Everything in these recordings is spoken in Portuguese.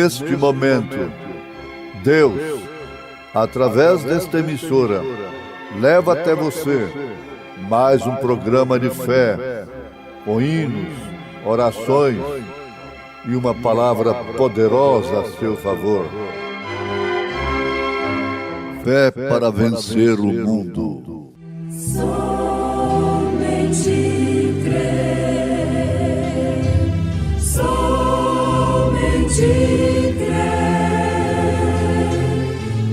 neste momento, Deus, através desta emissora, leva até você mais um programa de fé, com hinos, orações e uma palavra poderosa a seu favor. Fé para vencer o mundo. Somente crer, somente crer,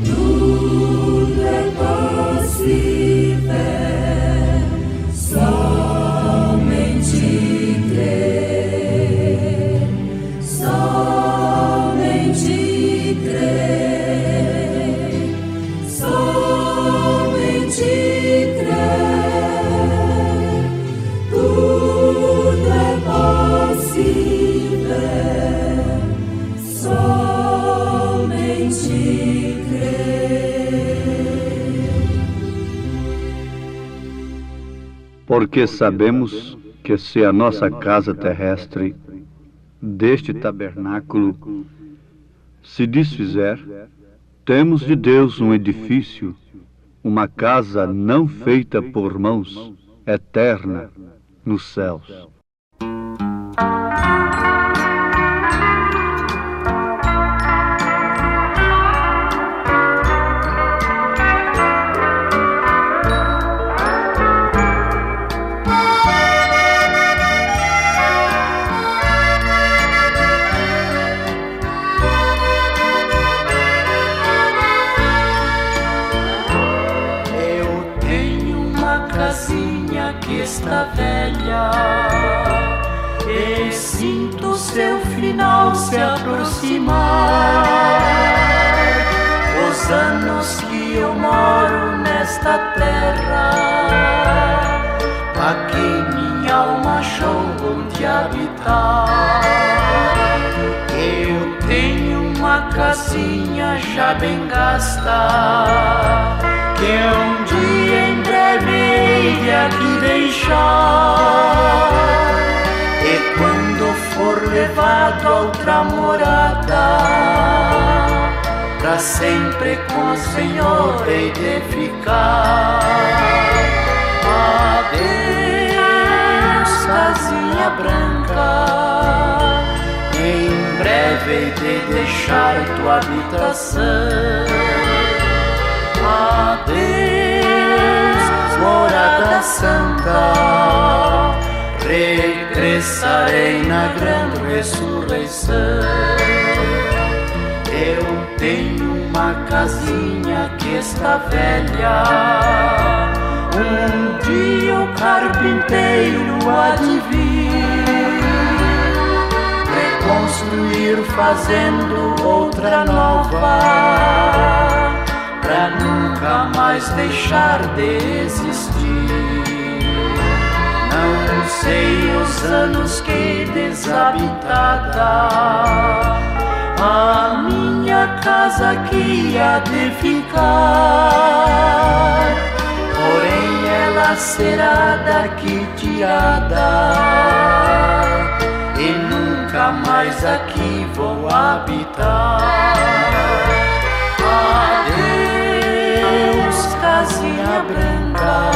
tudo é possível, somente crer, somente crer, somente crer, tudo é possível, somente crer. Porque sabemos que se a nossa casa terrestre deste tabernáculo se desfizer, temos de Deus um edifício, uma casa não feita por mãos, eterna nos céus. Casinha que está velha e sinto seu final se aproximar. Os anos que eu moro nesta terra, aqui minha alma achou onde habitar. Eu tenho uma casinha já bem gasta, que um dia em breve hei de aqui deixar. E quando for levado a outra morada, pra sempre com o Senhor hei de ficar. Adeus, casinha branca, em breve hei de deixar tua habitação. Adeus, morada santa, regressarei na grande ressurreição. Eu tenho uma casinha que está velha, um dia o carpinteiro há de vir reconstruir fazendo outra nova, pra nunca mais deixar de existir. Não sei os anos que desabitada a minha casa aqui há de ficar, porém ela será daqui tirada e nunca mais aqui vou habitar. Adeus, casinha branca,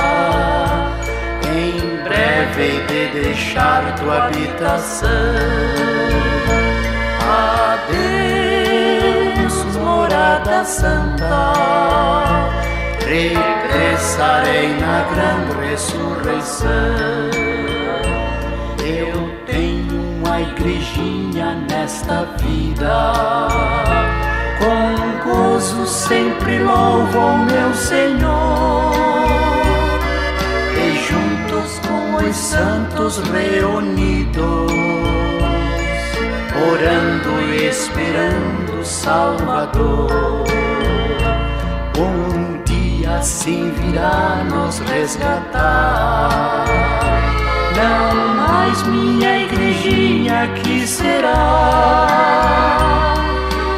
em breve hei de deixar tua habitação. Adeus, morada santa, regressarei na grande ressurreição. Eu tenho uma igrejinha nesta vida, com gozo sempre louvo ao meu Senhor, e juntos com os santos reunidos, orando e esperando o Salvador, um dia assim virá nos resgatar. Não mais minha igrejinha aqui será,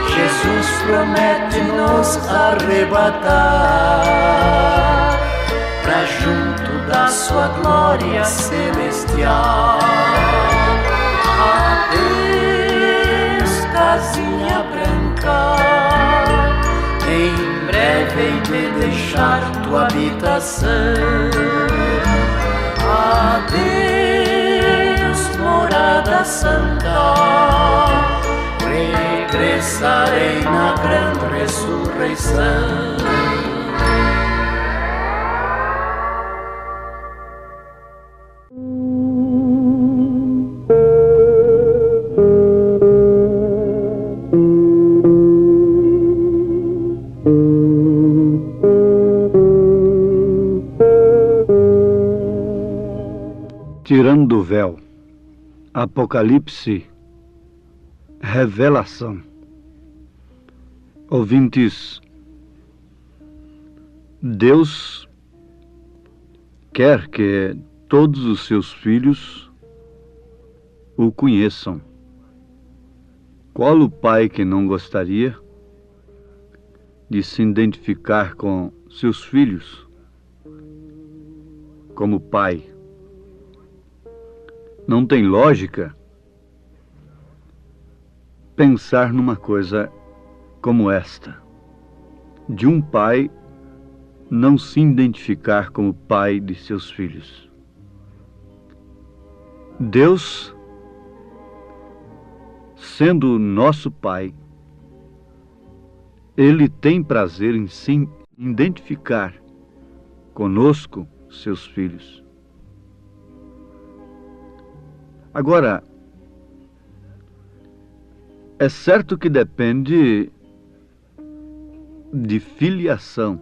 Jesus promete nos arrebatar pra junto da sua glória celestial. Adeus, casinha vem te deixar tua habitação. Adeus, morada santa, regressarei na grande ressurreição. Tirando o véu, Apocalipse, revelação. Ouvintes, Deus quer que todos os seus filhos o conheçam. Qual o pai que não gostaria de se identificar com seus filhos como pai? Não tem lógica pensar numa coisa como esta, de um pai não se identificar como pai de seus filhos. Deus, sendo nosso pai, Ele tem prazer em se identificar conosco, seus filhos. Agora, é certo que depende de filiação.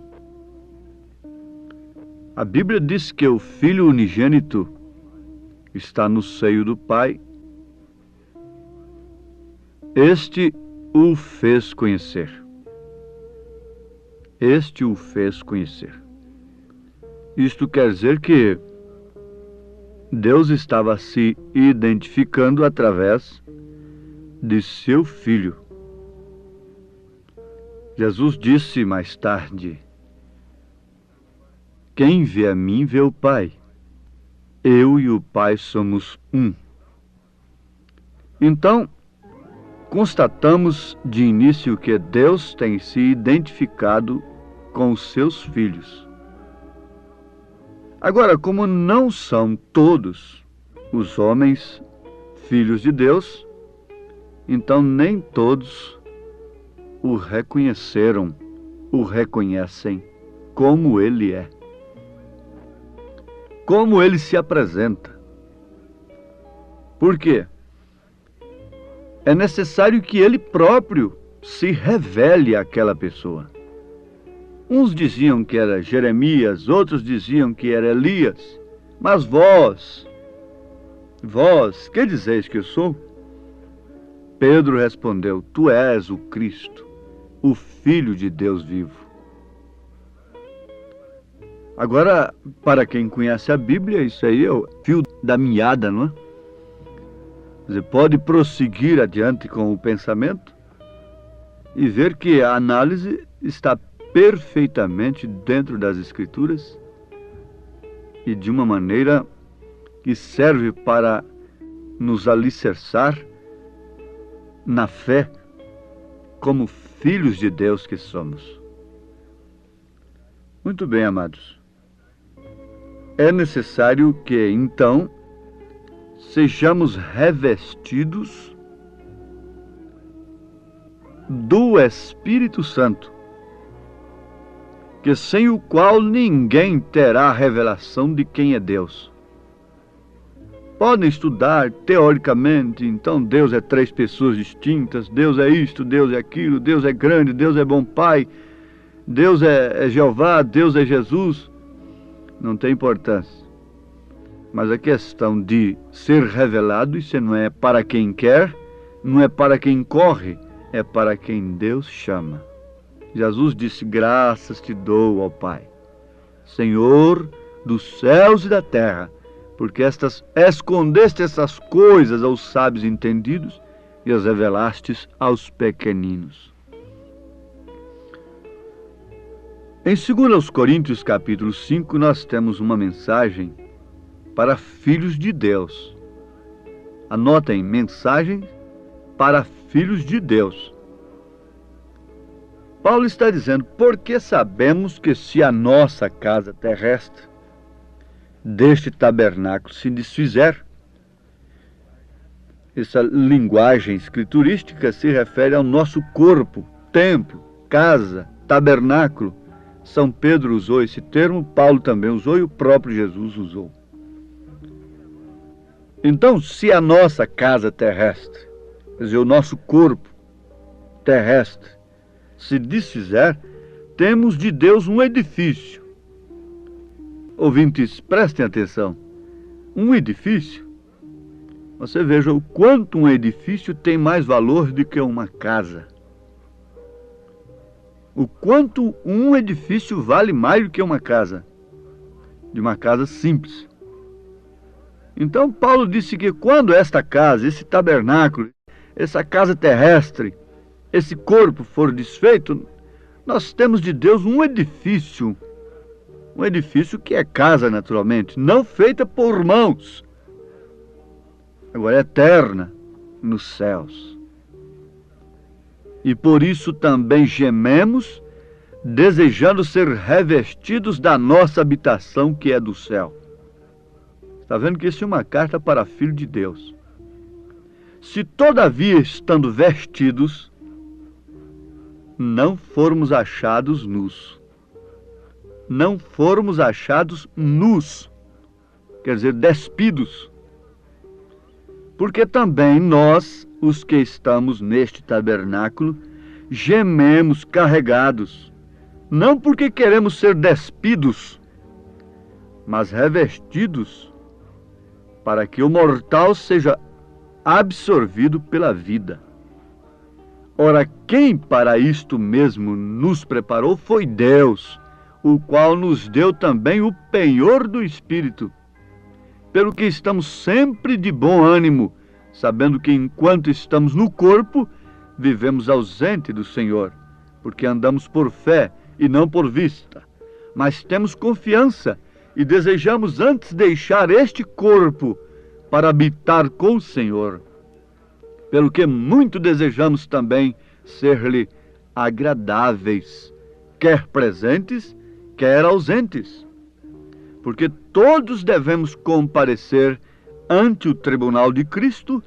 A Bíblia diz que o Filho unigênito está no seio do Pai. Este o fez conhecer. Este o fez conhecer. Isto quer dizer que Deus estava se identificando através de seu Filho. Jesus disse mais tarde: quem vê a mim vê o Pai. Eu e o Pai somos um. Então, constatamos de início que Deus tem se identificado com os seus filhos. Agora, como não são todos os homens filhos de Deus, então nem todos o reconheceram, o reconhecem como ele é, como ele se apresenta. Por quê? É necessário que ele próprio se revele àquela pessoa. Uns diziam que era Jeremias, outros diziam que era Elias. Mas vós, que dizeis que eu sou? Pedro respondeu: tu és o Cristo, o Filho de Deus vivo. Agora, para quem conhece a Bíblia, isso aí é o fio da meada, não é? Você pode prosseguir adiante com o pensamento e ver que a análise está perfeitamente dentro das Escrituras e de uma maneira que serve para nos alicerçar na fé como filhos de Deus que somos. Muito bem, amados. É necessário que, então, sejamos revestidos do Espírito Santo, que sem o qual ninguém terá a revelação de quem é Deus. Podem estudar teoricamente, então Deus é 3 pessoas distintas, Deus é isto, Deus é aquilo, Deus é grande, Deus é bom Pai, Deus é Jeová, Deus é Jesus. Não tem importância. Mas a questão de ser revelado, isso não é para quem quer, não é para quem corre, é para quem Deus chama. Jesus disse: graças te dou, ó Pai, Senhor dos céus e da terra, porque escondeste essas coisas aos sábios entendidos e as revelastes aos pequeninos. Em 2 Coríntios capítulo 5, nós temos uma mensagem para filhos de Deus. Anotem, mensagem para filhos de Deus. Paulo está dizendo, porque sabemos que se a nossa casa terrestre deste tabernáculo se desfizer, essa linguagem escriturística se refere ao nosso corpo, templo, casa, tabernáculo. São Pedro usou esse termo, Paulo também usou e o próprio Jesus usou. Então, se a nossa casa terrestre, quer dizer, o nosso corpo terrestre, se desfizer, temos de Deus um edifício. Ouvintes, prestem atenção. Um edifício, você veja o quanto um edifício tem mais valor do que uma casa. O quanto um edifício vale mais do que uma casa, de uma casa simples. Então Paulo disse que quando esta casa, esse tabernáculo, essa casa terrestre, esse corpo for desfeito, nós temos de Deus um edifício que é casa naturalmente, não feita por mãos, agora eterna nos céus. E por isso também gememos, desejando ser revestidos da nossa habitação que é do céu. Está vendo que isso é uma carta para filho de Deus. Se todavia estando vestidos, não formos achados nus. Não formos achados nus, quer dizer, despidos. Porque também nós, os que estamos neste tabernáculo, gememos carregados, não porque queremos ser despidos, mas revestidos, para que o mortal seja absorvido pela vida. Ora, quem para isto mesmo nos preparou foi Deus, o qual nos deu também o penhor do Espírito, pelo que estamos sempre de bom ânimo, sabendo que enquanto estamos no corpo, vivemos ausente do Senhor, porque andamos por fé e não por vista. Mas temos confiança e desejamos antes deixar este corpo para habitar com o Senhor, pelo que muito desejamos também ser-lhe agradáveis, quer presentes, quer ausentes, porque todos devemos comparecer ante o tribunal de Cristo,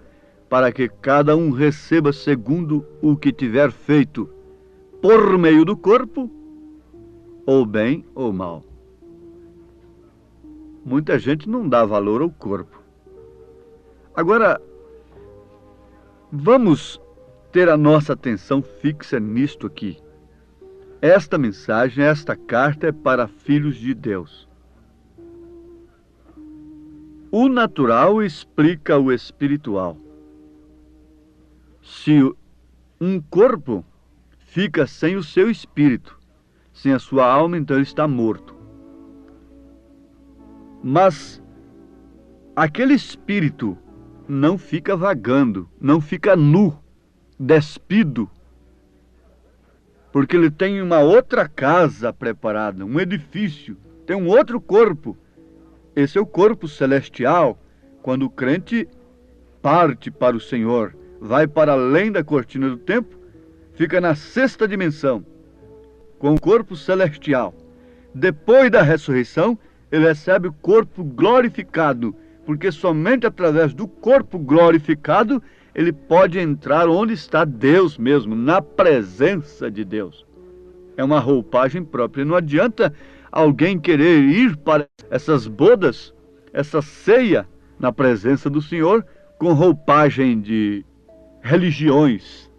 para que cada um receba segundo o que tiver feito, por meio do corpo, ou bem ou mal. Muita gente não dá valor ao corpo. Agora, vamos ter a nossa atenção fixa nisto aqui. Esta mensagem, esta carta é para filhos de Deus. O natural explica o espiritual. Se um corpo fica sem o seu espírito, sem a sua alma, então ele está morto. Mas aquele espírito não fica vagando, não fica nu, despido, porque ele tem uma outra casa preparada, um edifício, tem um outro corpo. Esse é o corpo celestial, quando o crente parte para o Senhor, vai para além da cortina do tempo, fica na sexta dimensão, com o corpo celestial. Depois da ressurreição, ele recebe o corpo glorificado, porque somente através do corpo glorificado ele pode entrar onde está Deus mesmo, na presença de Deus. É uma roupagem própria. Não adianta alguém querer ir para essas bodas, essa ceia na presença do Senhor, com roupagem de religiões,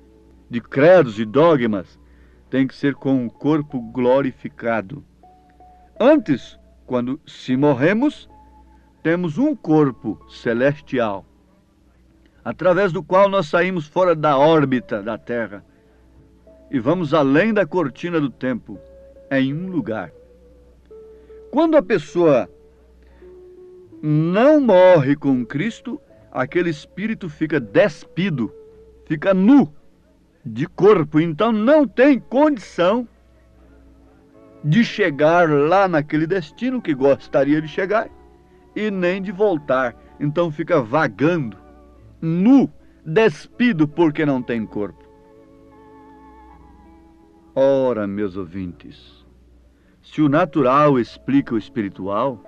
de credos e dogmas. Tem que ser com o corpo glorificado. Antes, quando se morremos, temos um corpo celestial, através do qual nós saímos fora da órbita da Terra e vamos além da cortina do tempo, em um lugar. Quando a pessoa não morre com Cristo, aquele espírito fica despido, fica nu de corpo, então não tem condição de chegar lá naquele destino que gostaria de chegar e nem de voltar. Então fica vagando, nu, despido, porque não tem corpo. Ora, meus ouvintes, se o natural explica o espiritual,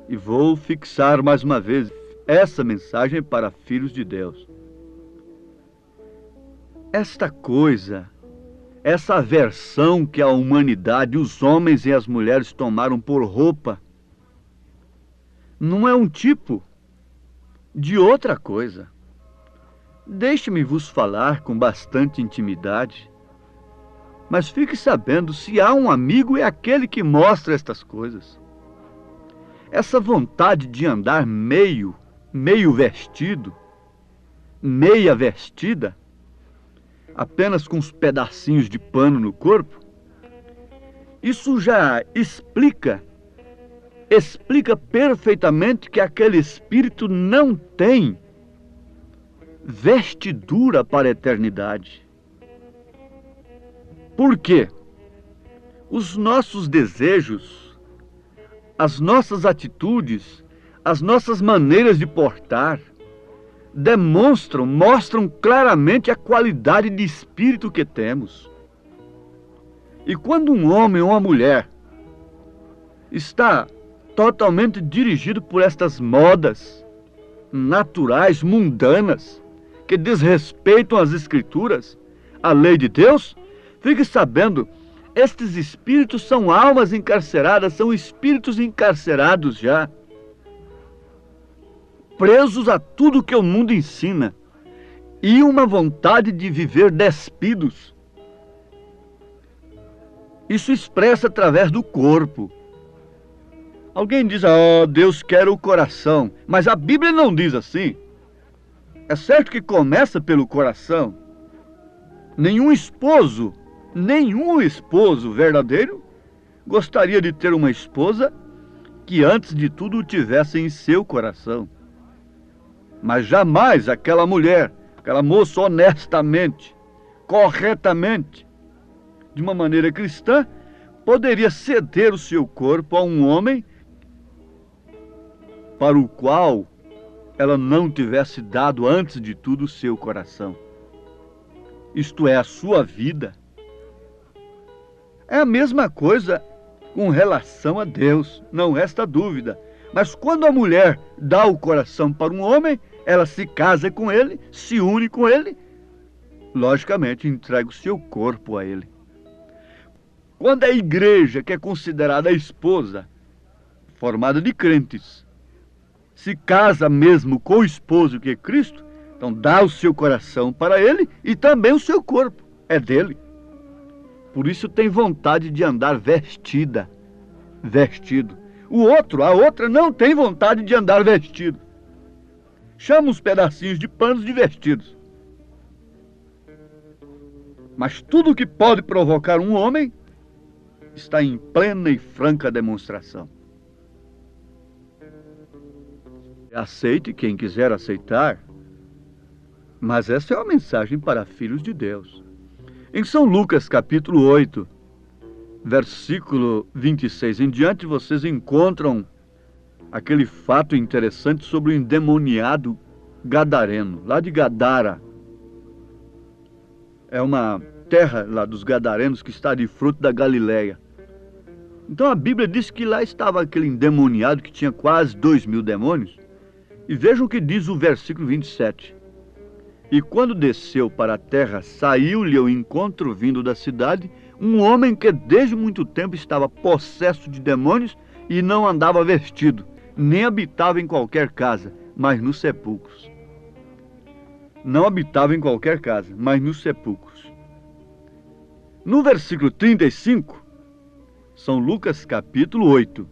e vou fixar mais uma vez essa mensagem para filhos de Deus. Esta coisa, essa aversão que a humanidade, os homens e as mulheres tomaram por roupa, não é um tipo de outra coisa. Deixe-me vos falar com bastante intimidade, mas fique sabendo, se há um amigo, é aquele que mostra estas coisas. Essa vontade de andar meio vestido, meia vestida, apenas com uns pedacinhos de pano no corpo, isso já explica perfeitamente que aquele espírito não tem vestidura para a eternidade. Por quê? Os nossos desejos, as nossas atitudes, as nossas maneiras de portar, mostram claramente a qualidade de espírito que temos. E quando um homem ou uma mulher está totalmente dirigido por estas modas naturais, mundanas, que desrespeitam as Escrituras, a lei de Deus, fique sabendo, estes espíritos são almas encarceradas, são espíritos encarcerados já, presos a tudo que o mundo ensina, e uma vontade de viver despidos. Isso expressa através do corpo. Alguém diz, Deus quer o coração, mas a Bíblia não diz assim. É certo que começa pelo coração. Nenhum esposo verdadeiro gostaria de ter uma esposa que antes de tudo o tivesse em seu coração. Mas jamais aquela mulher, aquela moça honestamente, corretamente, de uma maneira cristã, poderia ceder o seu corpo a um homem para o qual ela não tivesse dado antes de tudo o seu coração. Isto é, a sua vida. É a mesma coisa com relação a Deus, não resta dúvida. Mas quando a mulher dá o coração para um homem, ela se casa com ele, se une com ele, logicamente entrega o seu corpo a ele. Quando a igreja, que é considerada a esposa, formada de crentes, se casa mesmo com o esposo que é Cristo, então dá o seu coração para ele e também o seu corpo é dele. Por isso tem vontade de andar vestido. A outra não tem vontade de andar vestido. Chama uns pedacinhos de panos de vestidos. Mas tudo que pode provocar um homem está em plena e franca demonstração. Aceite quem quiser aceitar, mas essa é uma mensagem para filhos de Deus. Em São Lucas, capítulo 8, versículo 26 em diante, vocês encontram aquele fato interessante sobre o endemoniado gadareno, lá de Gadara. É uma terra lá dos gadarenos que está de fruto da Galileia. Então a Bíblia diz que lá estava aquele endemoniado que tinha quase 2.000 demônios. E vejam o que diz o versículo 27. E quando desceu para a terra, saiu-lhe ao encontro vindo da cidade um homem que desde muito tempo estava possesso de demônios e não andava vestido, nem habitava em qualquer casa, mas nos sepulcros. Não habitava em qualquer casa, mas nos sepulcros. No versículo 35, São Lucas capítulo 8,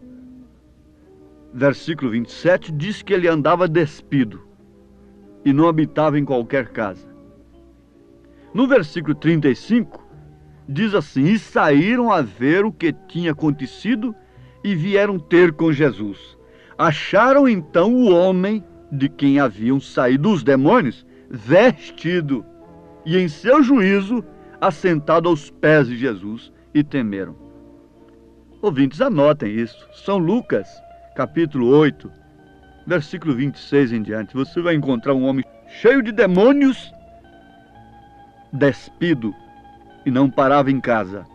versículo 27, diz que ele andava despido e não habitava em qualquer casa. No versículo 35, diz assim: e saíram a ver o que tinha acontecido e vieram ter com Jesus. Acharam então o homem de quem haviam saído os demônios, vestido, e em seu juízo, assentado aos pés de Jesus, e temeram. Ouvintes, anotem isso. São Lucas, capítulo 8, versículo 26 em diante. Você vai encontrar um homem cheio de demônios, despido, e não parava em casa.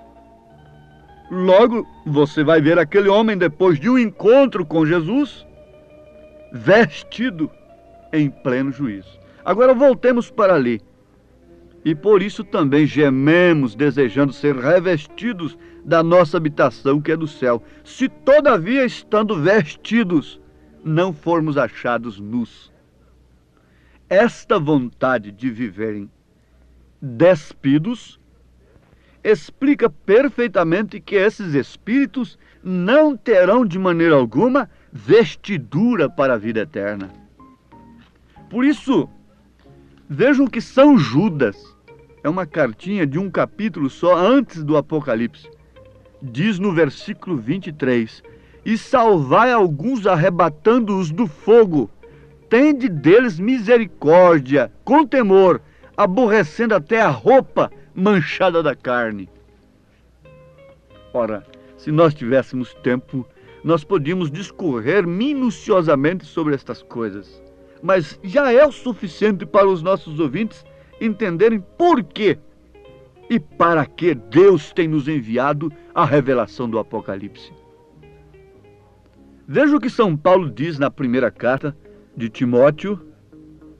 Logo, você vai ver aquele homem, depois de um encontro com Jesus, vestido em pleno juízo. Agora voltemos para ali. E por isso também gememos, desejando ser revestidos da nossa habitação que é do céu, se todavia, estando vestidos, não formos achados nus. Esta vontade de viverem despidos explica perfeitamente que esses espíritos não terão de maneira alguma vestidura para a vida eterna. Por isso, vejam que São Judas, é uma cartinha de um capítulo só antes do Apocalipse, diz no versículo 23, e salvai alguns arrebatando-os do fogo, tende deles misericórdia, com temor, aborrecendo até a roupa manchada da carne. Ora, se nós tivéssemos tempo, nós podíamos discorrer minuciosamente sobre estas coisas, mas já é o suficiente para os nossos ouvintes entenderem por quê e para que Deus tem nos enviado a revelação do Apocalipse. Veja o que São Paulo diz na primeira carta de Timóteo,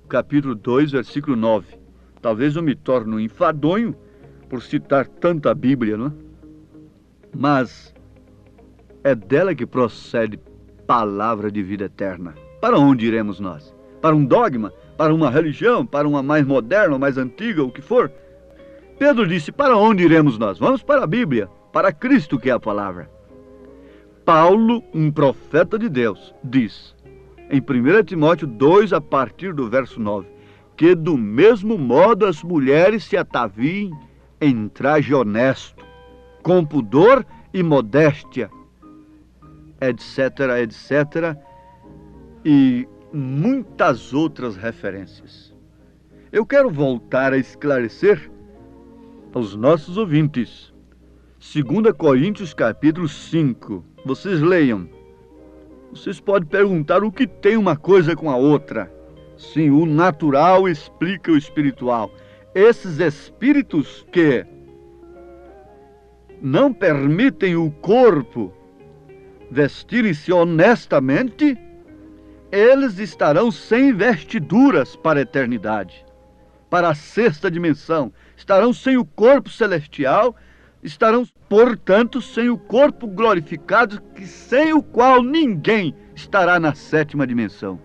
capítulo 2, versículo 9. Talvez eu me torne um enfadonho por citar tanta Bíblia, não é? Mas é dela que procede palavra de vida eterna. Para onde iremos nós? Para um dogma? Para uma religião? Para uma mais moderna, mais antiga, o que for? Pedro disse, para onde iremos nós? Vamos para a Bíblia, para Cristo que é a palavra. Paulo, um profeta de Deus, diz, em 1 Timóteo 2, a partir do verso 9, que do mesmo modo as mulheres se ataviem em traje honesto, com pudor e modéstia, etc., etc., e muitas outras referências. Eu quero voltar a esclarecer aos nossos ouvintes. 2 Coríntios capítulo 5. Vocês leiam. Vocês podem perguntar o que tem uma coisa com a outra. Sim, o natural explica o espiritual. Esses espíritos que não permitem o corpo vestirem-se honestamente, eles estarão sem vestiduras para a eternidade, para a sexta dimensão. Estarão sem o corpo celestial, estarão, portanto, sem o corpo glorificado, que sem o qual ninguém estará na sétima dimensão.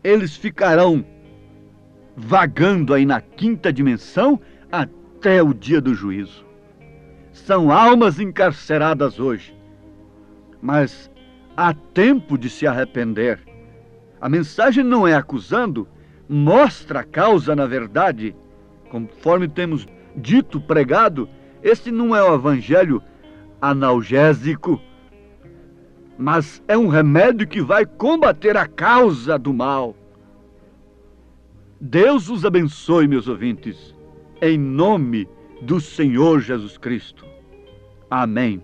Eles ficarão vagando aí na quinta dimensão até o dia do juízo. São almas encarceradas hoje, mas há tempo de se arrepender. A mensagem não é acusando, mostra a causa na verdade. Conforme temos dito, pregado, este não é o evangelho analgésico, mas é um remédio que vai combater a causa do mal. Deus os abençoe, meus ouvintes, em nome do Senhor Jesus Cristo. Amém.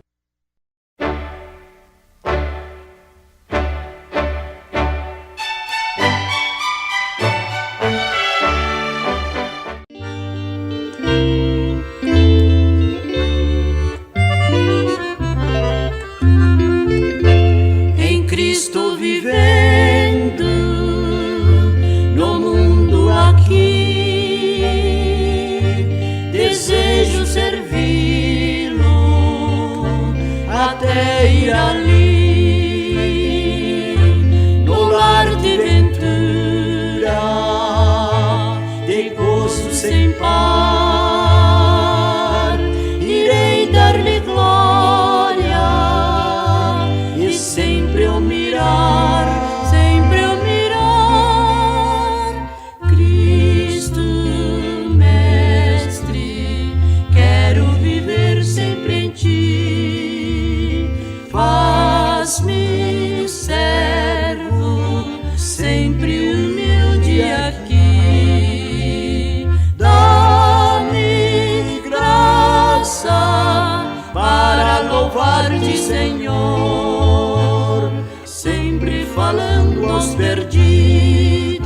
Senhor, sempre falando aos perdidos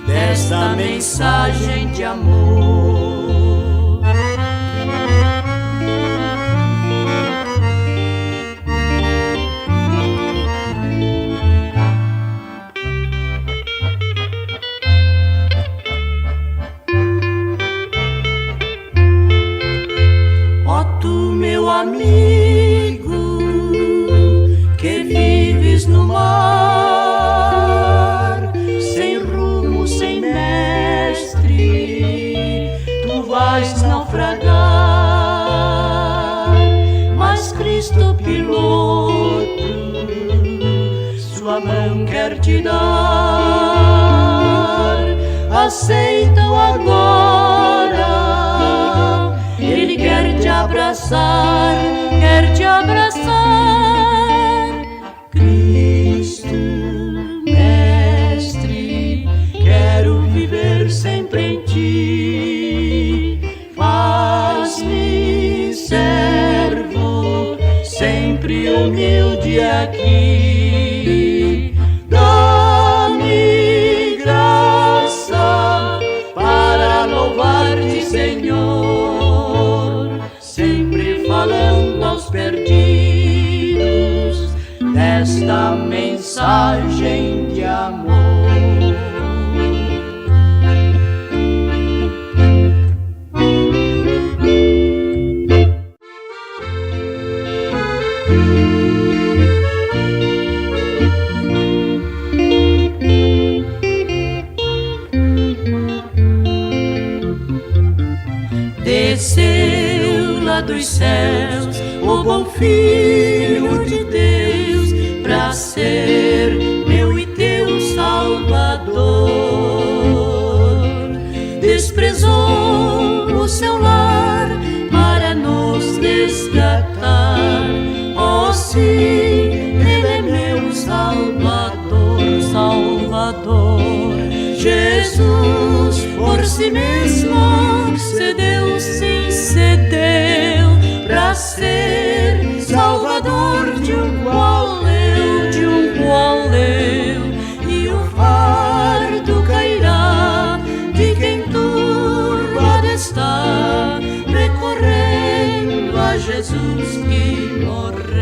desta mensagem de amor. piloto, sua mão quer te dar. Aceita-o agora, ele quer te abraçar, quer te abraçar. Cristo, Mestre, quero viver sempre em ti. Faz-me servo, sempre humilde aqui. Dá-me graça para louvar-te, Senhor, sempre falando aos perdidos desta mensagem de amor. Desceu lá dos céus o bom Filho de Deus pra ser meu e teu Salvador. Desprezou o seu lar para nos resgatar. Oh, sim, Ele é meu Salvador, Salvador. Jesus por si mesmo cedeu, sim, cedeu pra ser Salvador de um qual eu, de um qual eu. E o fardo cairá de quem turbado está, recorrendo a Jesus que morreu.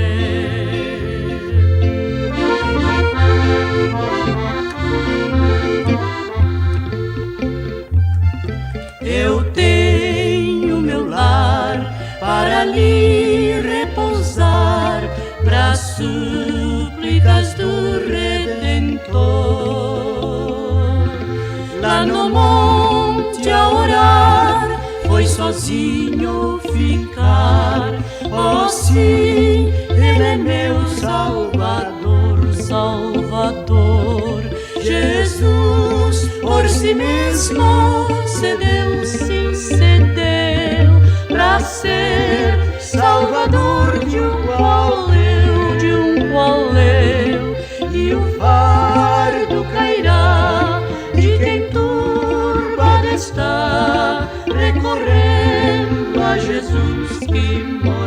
Eu tenho meu lar para ali repousar, para súplicas do Redentor. Lá no monte a orar, foi sozinho ficar. Oh, sim, Ele é meu Salvador, Salvador. Jesus por si mesmo cedeu, sim, cedeu pra ser Salvador de um qual eu, de um qual eu. E o fardo cairá de quem turbado está, recorrendo a Jesus que morreu.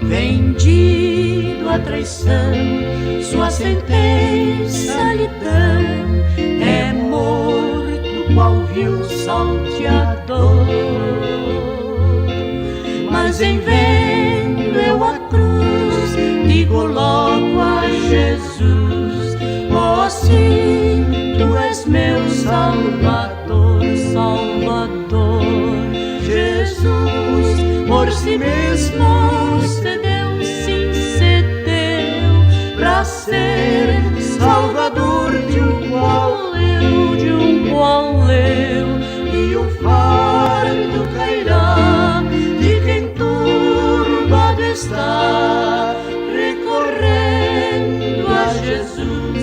Vendido à traição, sua sentença lhe dão, é morto qual vil salteador. Mas em vendo eu a cruz, digo logo a Jesus: oh, sim, tu és meu Salvador, Salvador. Jesus por si mesmo cedeu, sim, cedeu pra ser Salvador de um qual eu, de um qual eu. E o fardo cairá de quem turbado está, recorrendo a Jesus